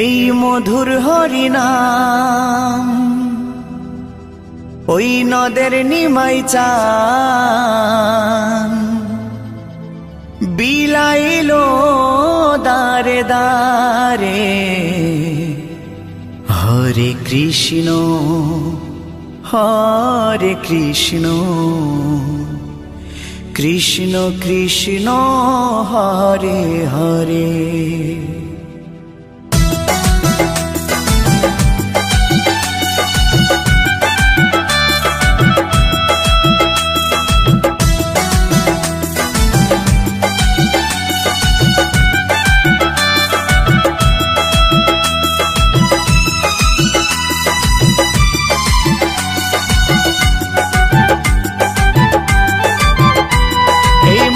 এই মধুর হরিনাম ওই নদের নিমাই চান বিলাইলো দারে দারে। হরে কৃষ্ণ হরে কৃষ্ণ কৃষ্ণ কৃষ্ণ হরে হরে।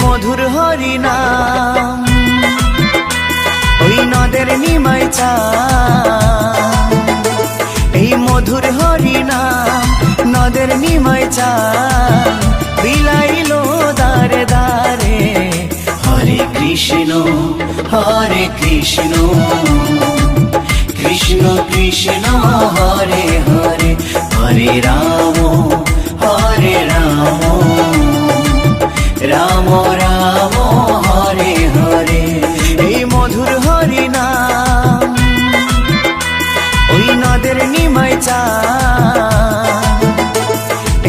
মধুর হরিনাম ওই নদের নিমাই চান, এই মধুর হরিনাম নদের নিমাই চান বিলাইলো দারে দারে। হরে কৃষ্ণ কৃষ্ণ কৃষ্ণ হরে হরে। হরে রাম রাম রাম হরে হরে। এই মধুর হরিনাম ওই নদের নিমাই চান,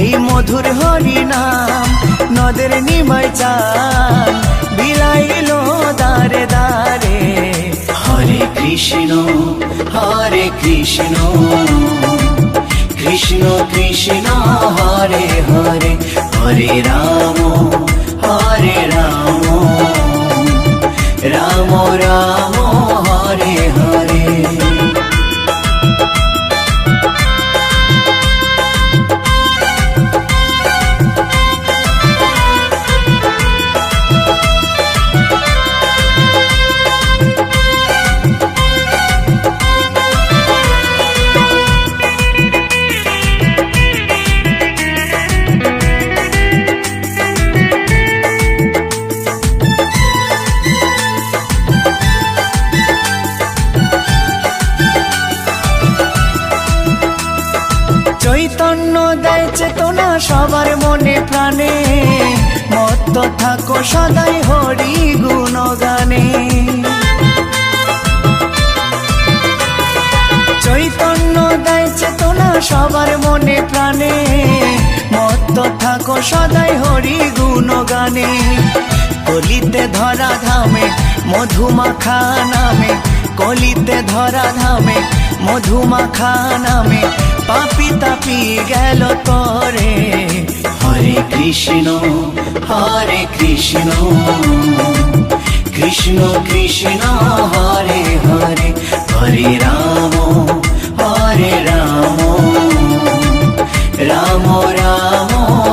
এই মধুর হরিনাম নদের নিমাই চান বিলাইলো দারে দারে। হরে কৃষ্ণ কৃষ্ণ কৃষ্ণ হরে হরে। হরে রাম রাম রাম হরে হরে। চৈতন্য দেয় চেতনা সবার মনে প্রাণে, মত্ত থাকো সদাই হরি গুণগানে। চৈতন্য দেয় চেতনা সবার মনে প্রাণে, মত্ত থাকো সদাই হরি গুণগানে। কলিতে ধরা ধামে মধুমাখা নামে, কলিতে ধরা ধামে মধুমাখা নামে পাপি তাপি গেল তরে। হরে কৃষ্ণ কৃষ্ণ কৃষ্ণ হরে হরে। হরে রাম রাম রাম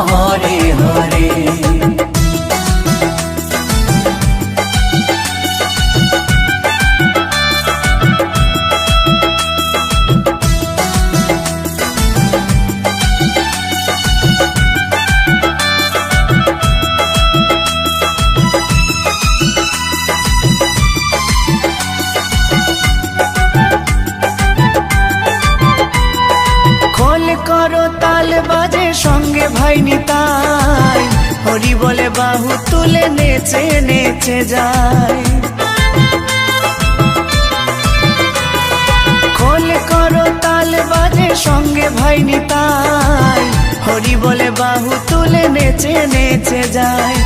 হরে হরে। করো তাল বাজে সঙ্গে ভাই নিতাই, হরি বলে বাহু তুলে নেচে নেচে যায়। খোল করো তাল বাজে সঙ্গে ভাই নিতাই, হরি বলে বাহু তুলে নেচে নেচে যায়।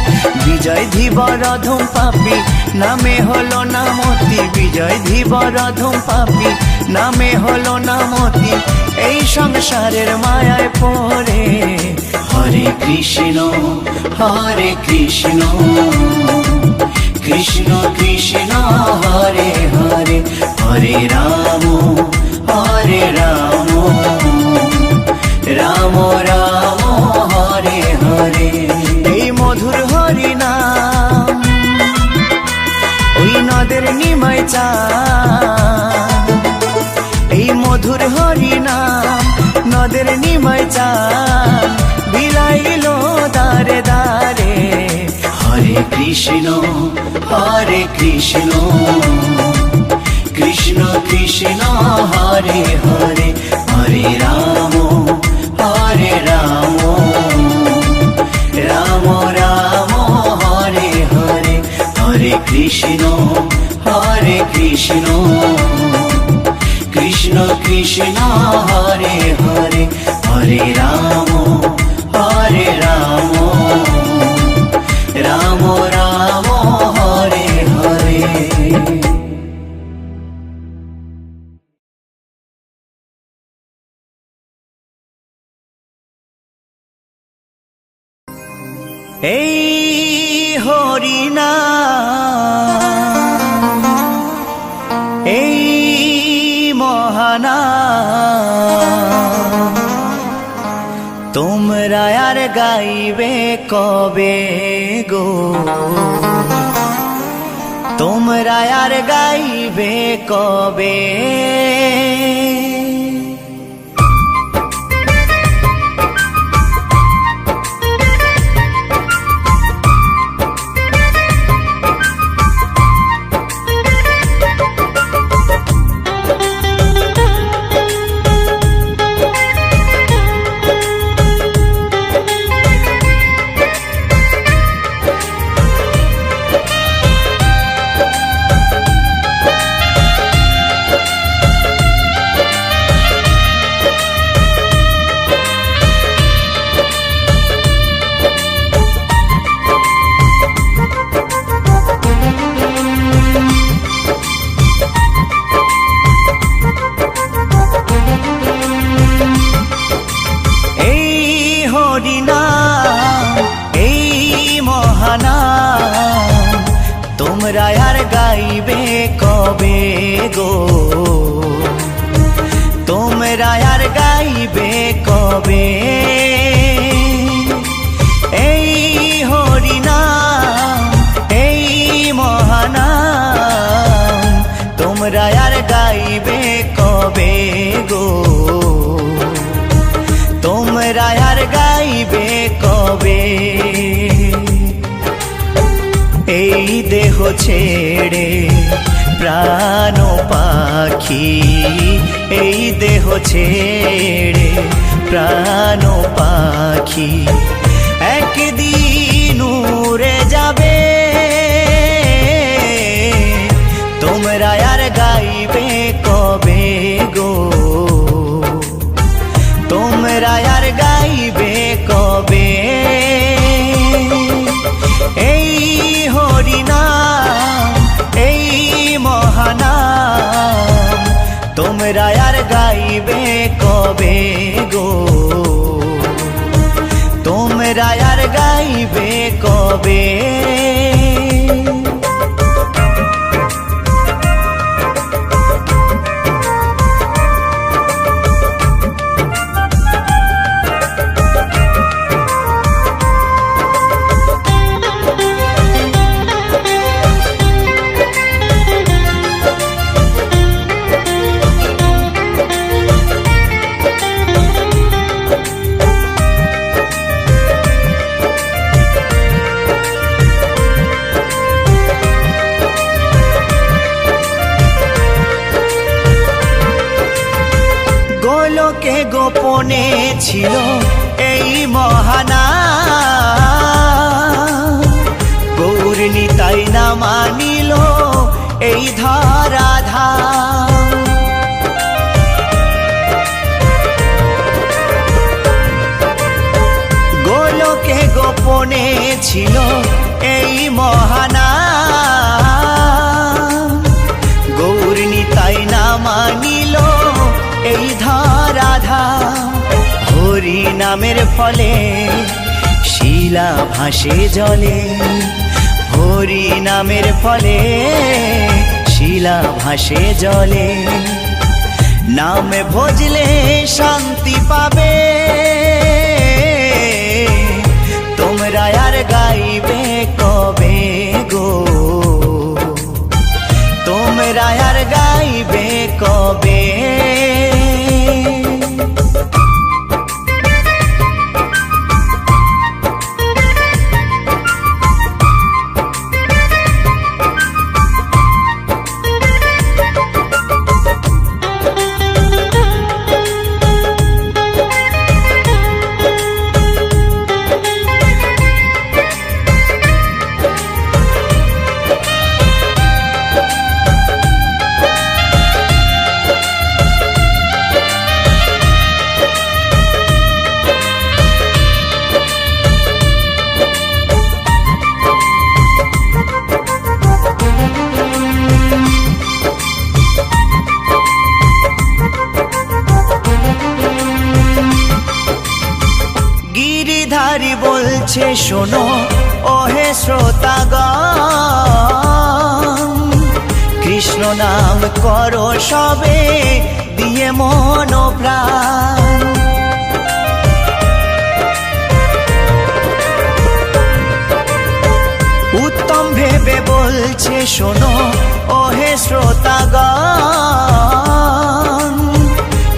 বিজয় ধীবরধম পাপি নামে হলো নামতি, বিজয় ধীবরধম পাপি নামে হলো নামতি এই সংসারের মায়ায় পড়ে। হরে কৃষ্ণ কৃষ্ণ কৃষ্ণ হরে হরে। হরে রাম রাম রাম হরে হরে। এই মধুর হরিনাম ওই নদের নিমাই চান, এই মধুর হরিনাম নদের নিমাই চান বিলাইলো দারে দারে। হরে কৃষ্ণ কৃষ্ণ কৃষ্ণ হরে হরে, হরে রাম রাম রাম হরে হরে, হরে কৃষ্ণ কৃষ্ণ কৃষ্ণ হরে হরে, হরে রাম রাম রাম হরে হরে। এই হরিনাম, এই মহানাম, তোমরা আর গাইবে কবে গো, তোমরা আর গাইবে কবে। তোমরা আর গাইবে কবে গো, তোমরা আর গাইবে কবে। এই হরিনাম, এই মহানাম, তোমরা আর গাইবে কবে গো, তোমরা আর গাইবে কবে। এই দেহ ছেড়ে প্রাণ পাখি, এই দেহ ছেড়ে প্রাণ পাখি, একদিন উড়ে যাবে। তোমরা আর গাইবে কবে গো, তোমরা আর গাইবে কবে। এই হরিনাম, এই মহানাম, তোমরা আর গাইবে কবে গো, তোমরা আর গাইবে কবে। গোলকে গোপনে ছিল এই মহানাম, গৌর নিতাই না মানিল এই ধরাধাম। গোলকে গোপনে ছিল এই মহানাম, গৌর নিতাই না মানিল এই ধরাধাম। হরি নামের ফলে শিলা ভাসে জলে, হরি নামের ফলে শিলা ভাসে জলে। নাম ভজলে শান্তি পাবে, তোমরা আর গাইবে কবে গো, তোমরা আর গাইবে কবে। বলছে শোনো ওহে শ্রোতাগণ, কৃষ্ণ নাম করো সবে দিয়ে মন প্রাণ। উত্তম ভেবে বলছে শোনো ওহে শ্রোতাগণ,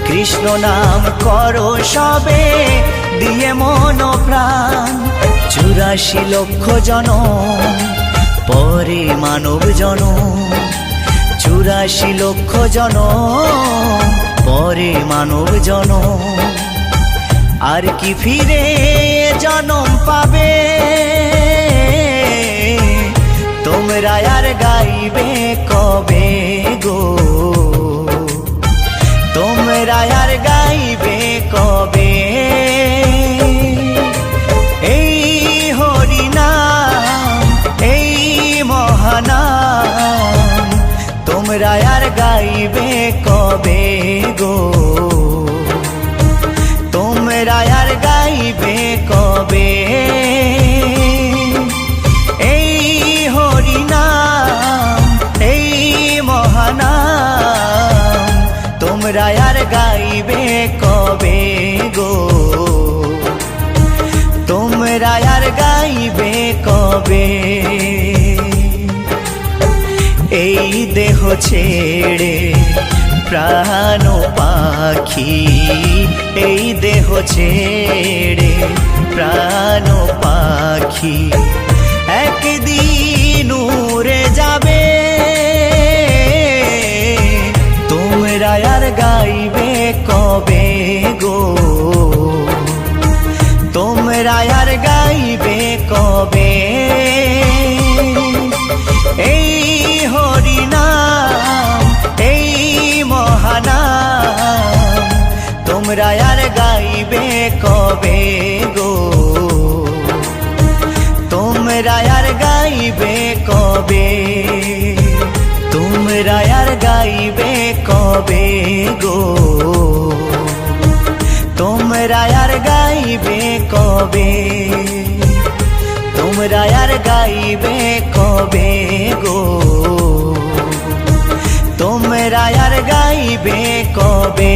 কৃষ্ণ নাম করো সবে দিয়ে মন প্রাণ। 84 লক্ষ জনম পরে মানব জনম, 84 লক্ষ জনম পরে মানব জনম, আর কি ফিরে জনম পাবে তোমরা আর গাইবে কবে গো, তোমরা আর গাইবে কবে। এই হরিনাম এই মহানাম তোমরা আর গাইবে কবে গো, তোমরা আর গাইবে কবে। এই হরিনাম এই মহানাম তোমরা আর গাইবে কবে গো, তোমরা আর গাইবে কবে। এই দেহ ছেড়ে প্রাণ পাখি, এই দেহ ছেড়ে প্রাণ পাখি একদিন উড়ে যাবে, তোমরা আর গাইবে কবে গো, তোমরা আর গাইবে কবে। এই হরিনাম এই মহানাম তোমরা আর গাইবে কবে গো, তোমরা আর গাইবে কবে, তোমরা আর গাইবে কবে গো, তোমরা আর গাইবে কবে, তোমরা আর গাইবে কবে গো, তোমরা আর গাইবে কবে।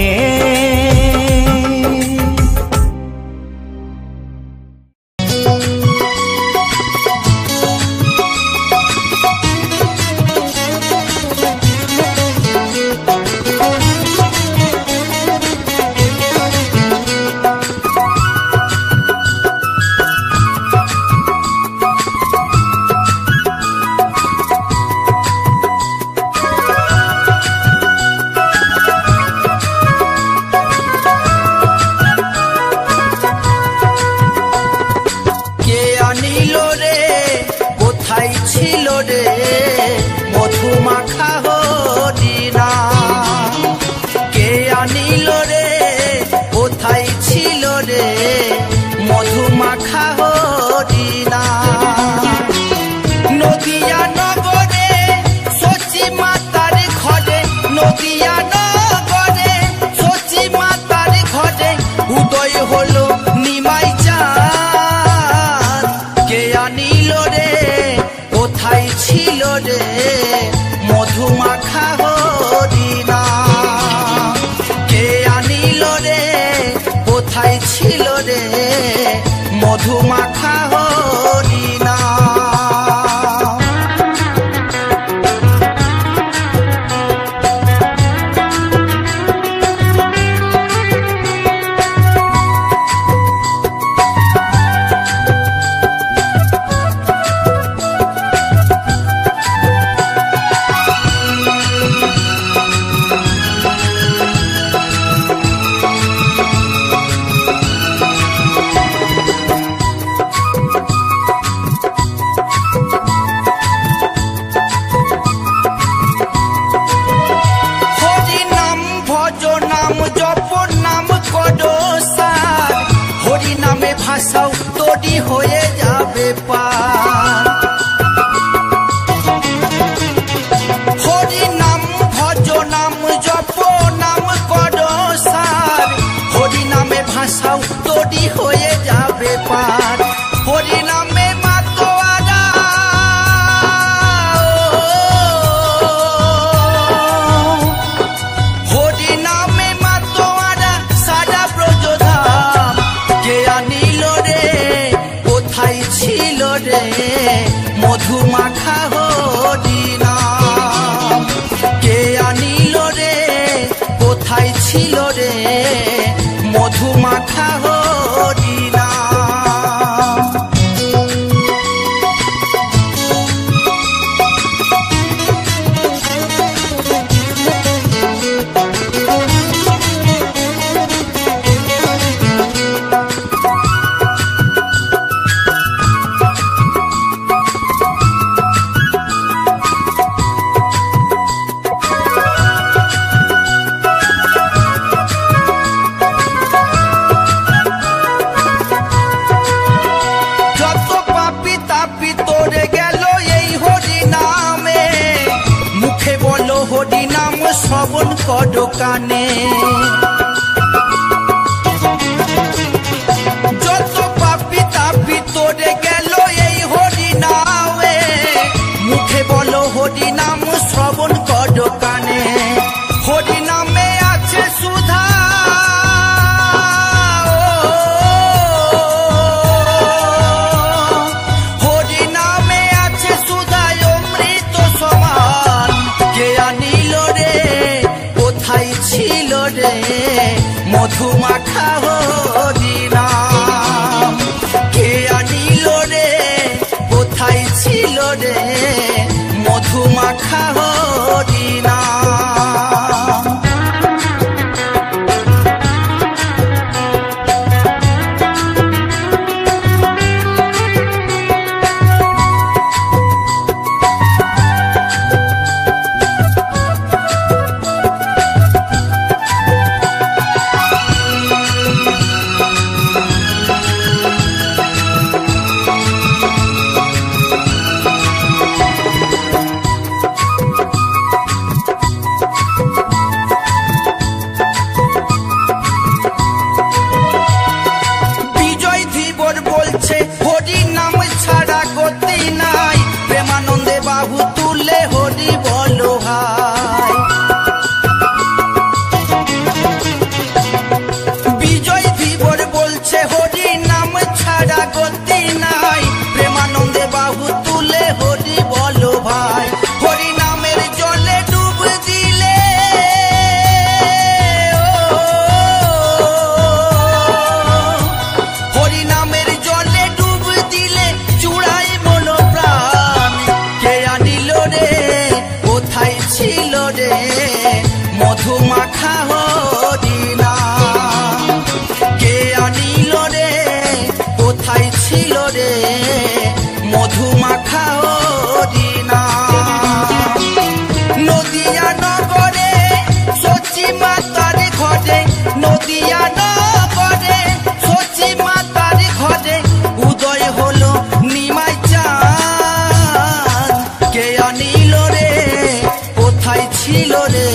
ভাষাও তৈরি হয়ে যাবে পার। কানে। যত পাপি তাপি তোরে গেল এই হরি নামে, মুখে বলো হরি নাম শ্রবণ কর কানে। হরি নামে আছে সুধা, হরি নামে আছে সুধা অমৃত সমান। কে আনিল রে কোথায় ছিল রে মধু মাখা হরি নাম। কে আনিল রে কোথায় ছিল রে মধু মাখা হরি নাম। বিজয় ধীবর বলছে হরি নাম ছাড়া গতি নাই, প্রেমানন্দে বাহু তুলে হরি বলো হাই। বিজয় ধীবর বলছে হরি নাম ছাড়া গতি নাই, প্রেমানন্দে বাহু তুলে হরি বলো ভাই। হরি নামের জলে ডুব দিলে হরি নামের জলে ডুব দিলে চূড়াই মন প্রাণ। কে আনিল রে কোথায় ছিল রে মধু মাখা হরি নাম। কে আনিল রে কোথায় ছিল রে মধু মাখা হরি নাম। নদিয়া নগরে সচি মাতার ঘরে, নদিয়া নগরে সচি মাতার ঘরে উদয় হলো নিমাই চাঁদ। কে আনিল রে কোথায় ছিল রে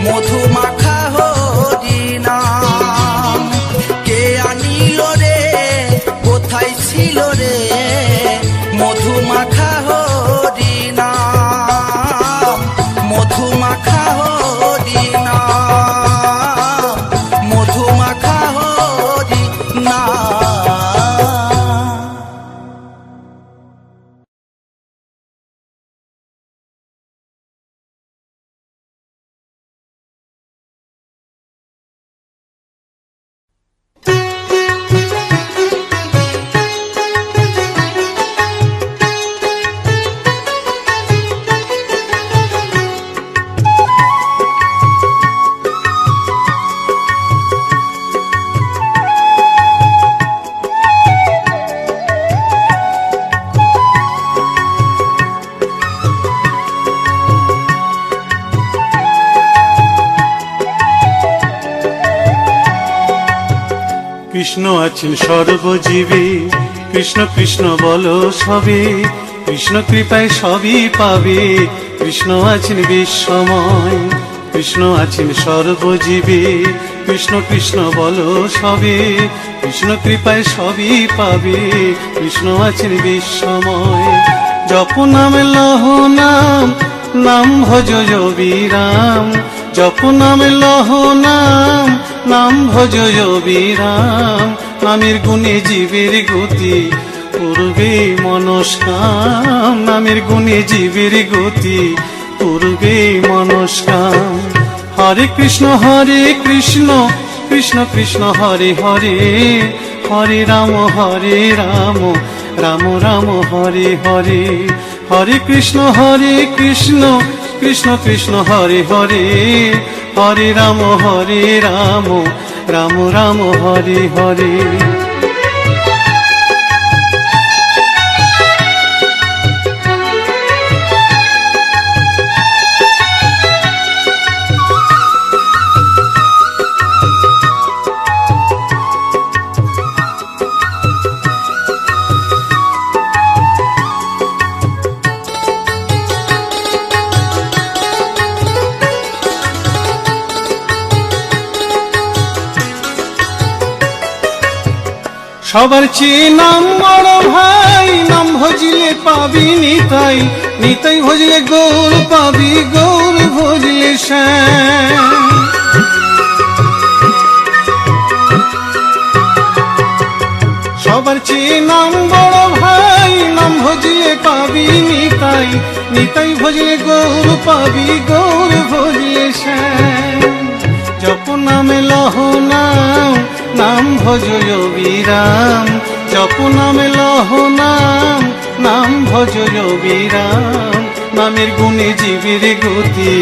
মধু মাখা হরি নাম। কে আনিল রে কোথায় ছিল রে মধু মাখা হরি নাম। মধু মাখা হরি নাম, মধু মাখা হরি নাম। কৃষ্ণ আছেন সর্বজীবে, কৃষ্ণ কৃষ্ণ বলো সবে, কৃষ্ণ কৃপায় সবই পাবে। কৃষ্ণ আছেন বিশ্বময়, কৃষ্ণ আছেন সর্বজীবে, কৃষ্ণ কৃষ্ণ বলো সবে, কৃষ্ণ কৃপায় সবই পাবে। কৃষ্ণ আছেন বিশ্বময়। জপ নাম লহ নাম, নাম ভজ বিরাম। জপ নাম লহ নাম, নাম ভজ বিরাম। নামের গুণে জীবের গতি পূর্বে মনস্কাম। নামের গুণে জীবের গতি পূর্বে মনস্কাম। হরে কৃষ্ণ কৃষ্ণ কৃষ্ণ হরে হরে, হরে রাম রাম রাম হরে হরে। হরে কৃষ্ণ কৃষ্ণ কৃষ্ণ হরে হরে, হরে রাম রাম রাম হরে হরে। সবার চেয়ে নাম বড় ভাই, নাম ভজলে পাবি নিতাই, নিতাই ভজলে গৌর পাবি, গৌর ভজলে শ্যাম। সবার চেয়ে নাম বড় ভাই, নাম ভজলে পাবি নিতাই, নিতাই ভজলে গৌর পাবি, গৌর ভজলে শ্যাম। জপ নামে লহ নাম, নাম ভজ বিরাম, জপ নামে লহ নাম, নাম ভজ বিরাম। নামের গুণে জীবের গতি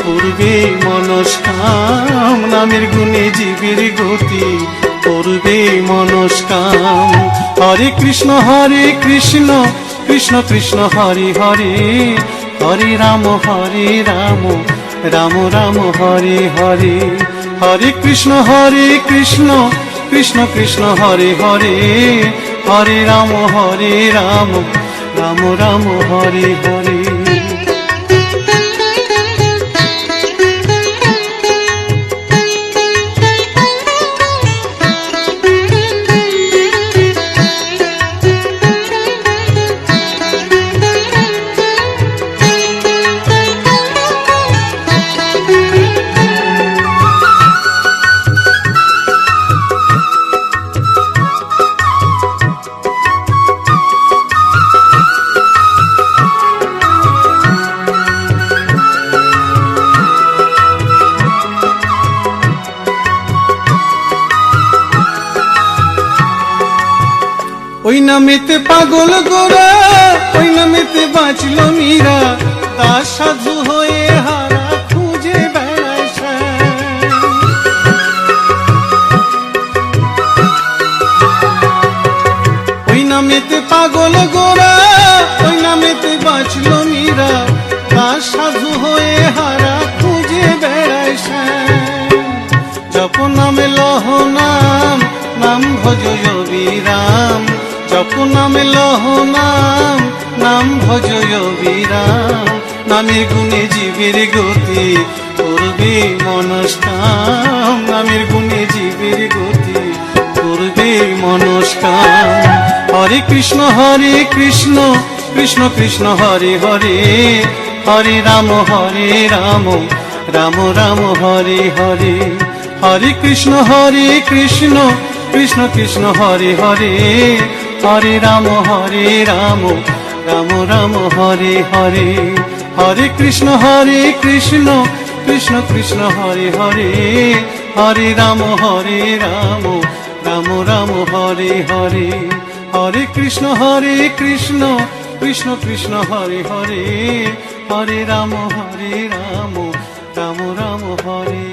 পূর্বে মনস্কাম, নামের গুণে জীবের গতি পূর্বে মনস্কাম। হরে কৃষ্ণ কৃষ্ণ কৃষ্ণ হরে হরে, হরে রাম রাম রাম হরে হরে। হরে কৃষ্ণ কৃষ্ণ কৃষ্ণ হরে হরে, হরে রাম রাম রাম হরে হরে। ওই নামেতে পাগল গোরা, ওই নামেতে বাঁচল মীরা, তার সাধু হয়ে হারা খুঁজে বেড়ায় শ্যাম। ওই নামেতে পাগল গোরা, ওই নামেতে বাঁচল মীরা, তার সাধু হয়ে হারা খুঁজে বেড়ায় শ্যাম। জপ নামে লহ নাম, নাম ভজ বিরাম, জপ নামে লহ নাম, নাম ভজ বিরাম। নামের গুণে জীবের গতি করবে মনস্কাম, নামের গুণে জীবের গতি করবে মনস্কাম। হরে কৃষ্ণ কৃষ্ণ কৃষ্ণ হরে হরে, হরে রাম রাম রাম হরে হরে। হরে কৃষ্ণ কৃষ্ণ কৃষ্ণ হরে হরে, হরে রাম রাম রাম হরে হরে। হরে কৃষ্ণ কৃষ্ণ কৃষ্ণ হরে হরে, হরে রাম রাম রাম হরে হরে। হরে কৃষ্ণ কৃষ্ণ কৃষ্ণ হরে হরে, হরে রাম রাম রাম হরে।